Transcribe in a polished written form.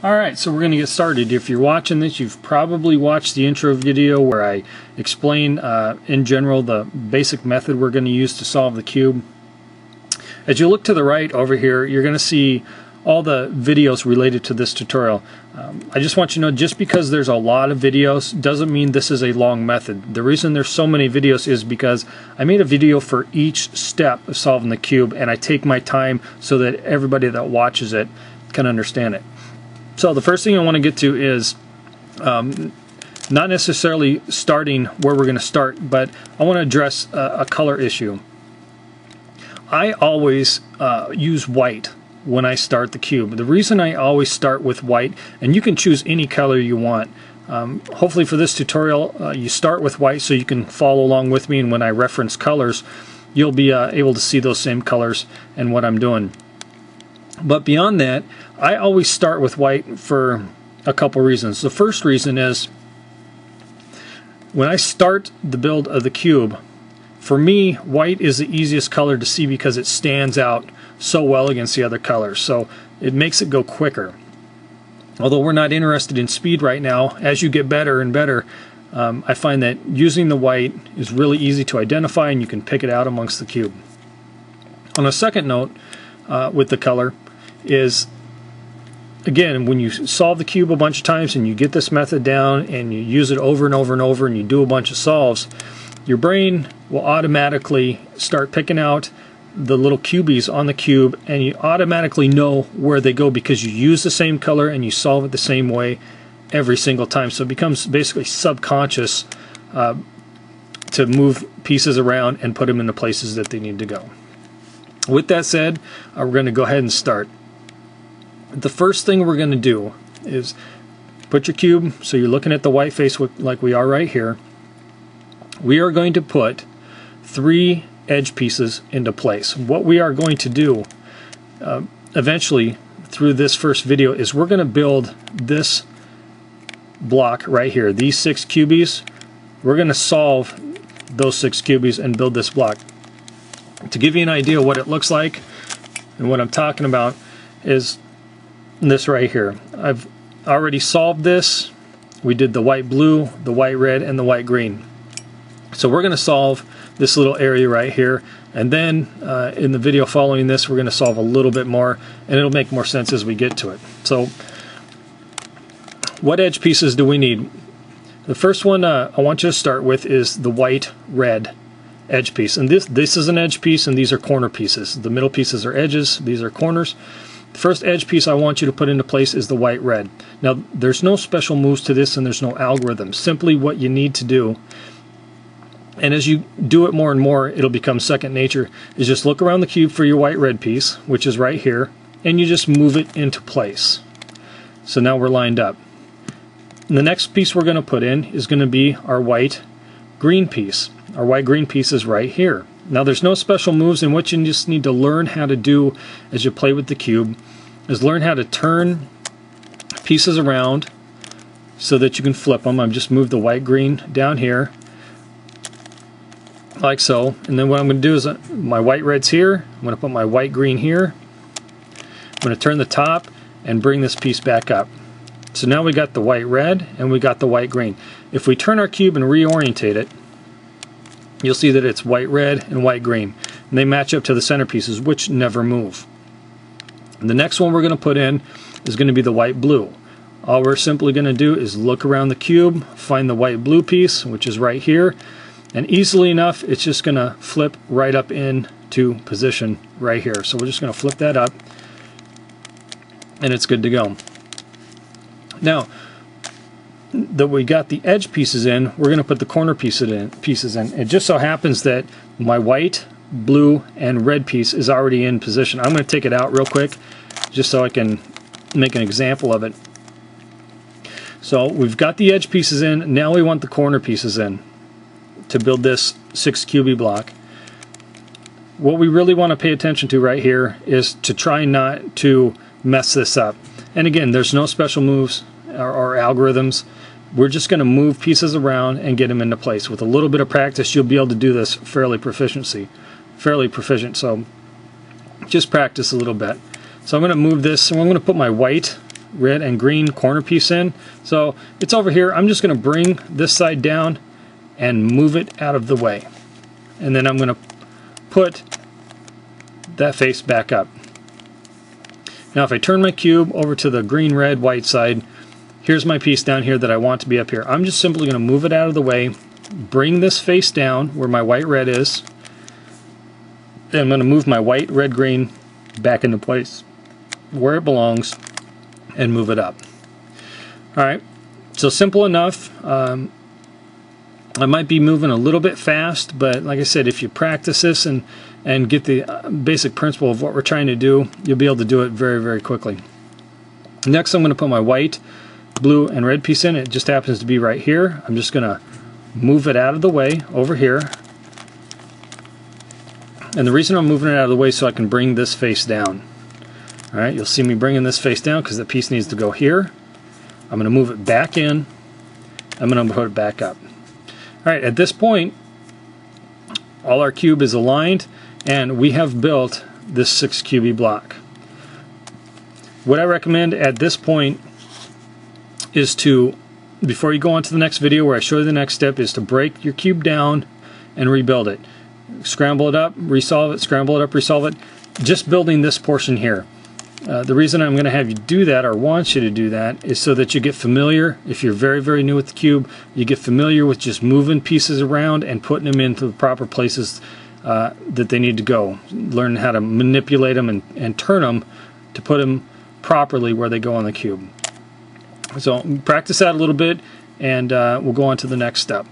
Alright, so we're going to get started. If you're watching this, you've probably watched the intro video where I explain in general the basic method we're going to use to solve the cube. As you look to the right over here, you're going to see all the videos related to this tutorial. I just want you to know, just because there's a lot of videos doesn't mean this is a long method. The reason there's so many videos is because I made a video for each step of solving the cube, and I take my time so that everybody that watches it can understand it. So the first thing I want to get to is not necessarily starting where we're going to start, but I want to address a color issue. I always use white when I start the cube. The reason I always start with white, and you can choose any color you want. Hopefully for this tutorial you start with white so you can follow along with me, and when I reference colors you'll be able to see those same colors and what I'm doing. But beyond that, I always start with white for a couple reasons. The first reason is when I start the build of the cube, for me, white is the easiest color to see because it stands out so well against the other colors. So it makes it go quicker. Although we're not interested in speed right now, as you get better and better, I find that using the white is really easy to identify, and you can pick it out amongst the cube. On a second note with the color is, again, when you solve the cube a bunch of times and you get this method down and you use it over and over and over and you do a bunch of solves, your brain will automatically start picking out the little cubies on the cube, and you automatically know where they go because you use the same color and you solve it the same way every single time. So it becomes basically subconscious to move pieces around and put them in the places that they need to go. With that said, we're going to go ahead and start. The first thing we're going to do is put your cube, so you're looking at the white face like we are right here. We are going to put 3 edge pieces into place. What we are going to do eventually through this first video is we're going to build this block right here. These 6 cubies, we're going to solve those 6 cubies and build this block. To give you an idea of what it looks like and what I'm talking about is this right here. I've already solved this. We did the white blue, the white red, and the white green. So we're going to solve this little area right here, and then in the video following this we're going to solve a little bit more, and it'll make more sense as we get to it. So what edge pieces do we need? The first one I want you to start with is the white red edge piece, and this is an edge piece and these are corner pieces. The middle pieces are edges, these are corners. The first edge piece I want you to put into place is the white red. Now there's no special moves to this and there's no algorithm. Simply what you need to do, and as you do it more and more it'll become second nature, is just look around the cube for your white red piece, which is right here, and you just move it into place. So now we're lined up. And the next piece we're going to put in is going to be our white green piece. Our white green piece is right here. Now there's no special moves, and what you just need to learn how to do as you play with the cube is learn how to turn pieces around so that you can flip them. I've just moved the white green down here like so, and then what I'm going to do is my white red's here, I'm going to put my white green here, I'm going to turn the top and bring this piece back up. So now we got the white red and we got the white green. If we turn our cube and reorientate it, you'll see that it's white red and white green, and they match up to the centerpieces, which never move. And the next one we're going to put in is going to be the white blue. All we're simply going to do is look around the cube, find the white blue piece, which is right here, and easily enough it's just going to flip right up into position right here. So we're just going to flip that up and it's good to go. Now that we got the edge pieces in, we're going to put the corner pieces in. It just so happens that my white, blue, and red piece is already in position. I'm going to take it out real quick just so I can make an example of it. So we've got the edge pieces in, now we want the corner pieces in to build this 6 cubey block. What we really want to pay attention to right here is to try not to mess this up. And again, there's no special moves or algorithms. We're just going to move pieces around and get them into place. With a little bit of practice you'll be able to do this fairly proficient. So just practice a little bit. So I'm going to move this, and I'm going to put my white red and green corner piece in. So it's over here. I'm just going to bring this side down and move it out of the way. And then I'm going to put that face back up. Now if I turn my cube over to the green, red, white side, here's my piece down here that I want to be up here. I'm just simply going to move it out of the way, bring this face down where my white, red is. Then I'm going to move my white, red, green back into place where it belongs and move it up. Alright, so simple enough. I might be moving a little bit fast, but like I said, if you practice this and get the basic principle of what we're trying to do, you'll be able to do it very, very quickly. Next, I'm going to put my white, blue, and red piece in. It just happens to be right here. I'm just going to move it out of the way over here. And the reason I'm moving it out of the way is so I can bring this face down. Alright, you'll see me bringing this face down because the piece needs to go here. I'm going to move it back in. I'm going to put it back up. Alright, at this point, all our cube is aligned and we have built this 6 QB block. What I recommend at this point is to, before you go on to the next video where I show you the next step, is to break your cube down and rebuild it. Scramble it up, resolve it, scramble it up, resolve it. Just building this portion here. The reason I'm going to have you do that, or want you to do that, is so that you get familiar. If you're very, very new with the cube, you get familiar with just moving pieces around and putting them into the proper places that they need to go. Learn how to manipulate them and turn them to put them properly where they go on the cube. So practice that a little bit, and we'll go on to the next step.